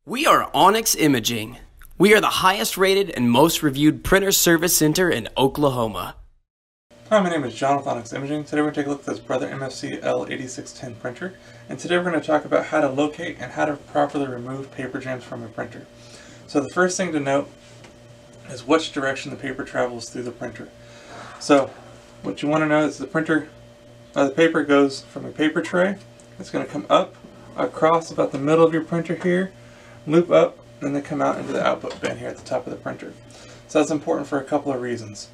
We are Onyx Imaging. We are the highest rated and most reviewed printer service center in Oklahoma. Hi, my name is John with Onyx Imaging. Today we're going to take a look at this Brother MFC L8610 printer. And today we're going to talk about how to locate and how to properly remove paper jams from your printer. So the first thing to note is which direction the paper travels through the printer. So what you want to know is the paper goes from a paper tray. It's going to come up, across about the middle of your printer here, loop up, and then come out into the output bin here at the top of the printer. So that's important for a couple of reasons.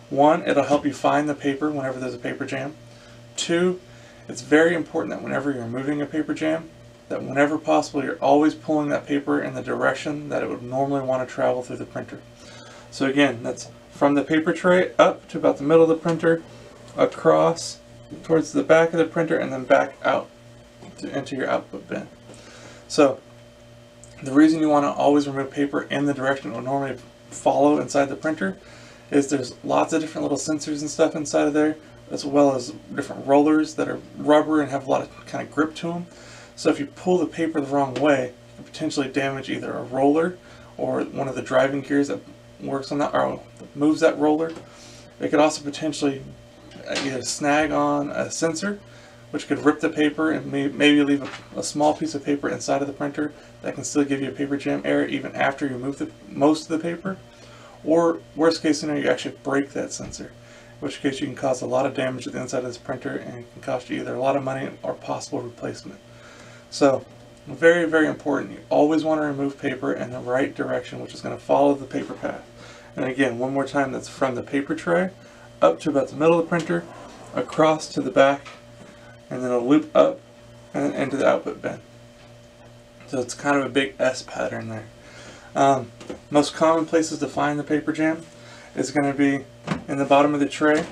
One, it'll help you find the paper whenever there's a paper jam. Two, it's very important that whenever you're moving a paper jam, that whenever possible you're always pulling that paper in the direction that it would normally want to travel through the printer. So again, that's from the paper tray up to about the middle of the printer, across towards the back of the printer, and then back out to enter your output bin. So the reason you want to always remove paper in the direction it would normally follow inside the printer is there's lots of different little sensors and stuff inside of there, as well as different rollers that are rubber and have a lot of kind of grip to them. So if you pull the paper the wrong way, you can potentially damage either a roller or one of the driving gears that works on that or moves that roller. It could also potentially either snag on a sensor, which could rip the paper and maybe leave a small piece of paper inside of the printer that can still give you a paper jam error even after you remove most of the paper. Or worst case scenario, you actually break that sensor, in which case you can cause a lot of damage to the inside of this printer and it can cost you either a lot of money or possible replacement. So very, very important. You always want to remove paper in the right direction, which is going to follow the paper path. And again, one more time, that's from the paper tray up to about the middle of the printer, across to the back, and then a loop up and into the output bin. So it's kind of a big S pattern there. Most common places to find the paper jam is going to be in the bottom of the tray.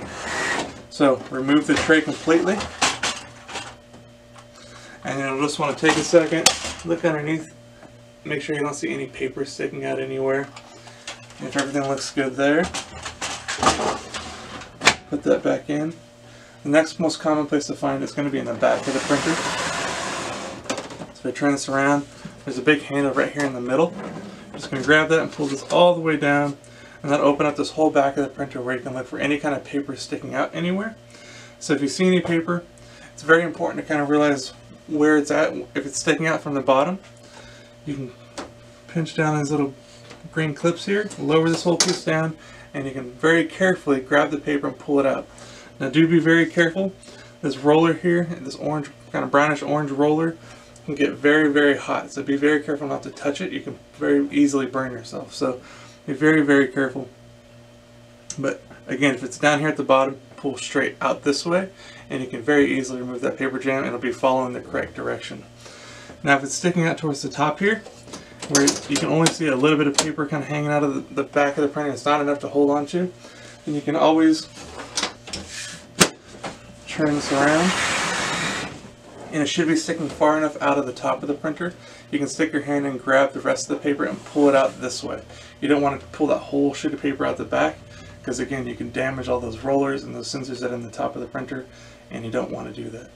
So remove the tray completely, and you'll just want to take a second, look underneath, make sure you don't see any paper sticking out anywhere. If everything looks good there, put that back in. The next most common place to find is going to be in the back of the printer. So if I turn this around, there's a big handle right here in the middle. I'm just going to grab that and pull this all the way down, and that'll open up this whole back of the printer where you can look for any kind of paper sticking out anywhere. So if you see any paper, it's very important to kind of realize where it's at. If it's sticking out from the bottom, you can pinch down these little green clips here, lower this whole piece down, and you can very carefully grab the paper and pull it out. Now do be very careful. This roller here, this orange, kind of brownish orange roller, can get very, very hot. So be very careful not to touch it. You can very easily burn yourself. So be very, very careful. But again, if it's down here at the bottom, pull straight out this way, and you can very easily remove that paper jam. It'll be following the correct direction. Now if it's sticking out towards the top here, where you can only see a little bit of paper kind of hanging out of the back of the printer, it's not enough to hold on to, then you can always turn this around, and it should be sticking far enough out of the top of the printer. You can stick your hand and grab the rest of the paper and pull it out this way. You don't want to pull that whole sheet of paper out the back, because again, you can damage all those rollers and those sensors that are in the top of the printer, and you don't want to do that.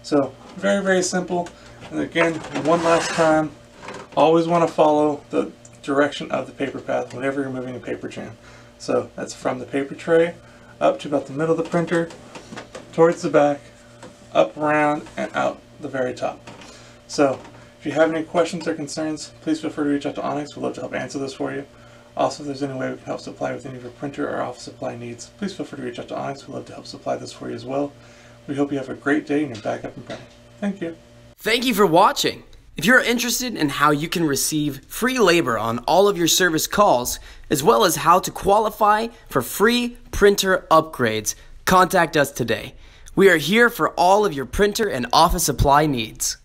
So very, very simple. And again, one last time, always want to follow the direction of the paper path whenever you're moving a paper jam. So that's from the paper tray up to about the middle of the printer, towards the back, up, around, and out the very top. So if you have any questions or concerns, please feel free to reach out to Onyx. We'd love to help answer this for you. Also, if there's any way we can help supply with any of your printer or office supply needs, please feel free to reach out to Onyx. We'd love to help supply this for you as well. We hope you have a great day and you're back up and printing. Thank you. Thank you for watching. If you're interested in how you can receive free labor on all of your service calls, as well as how to qualify for free printer upgrades, contact us today. We are here for all of your printer and office supply needs.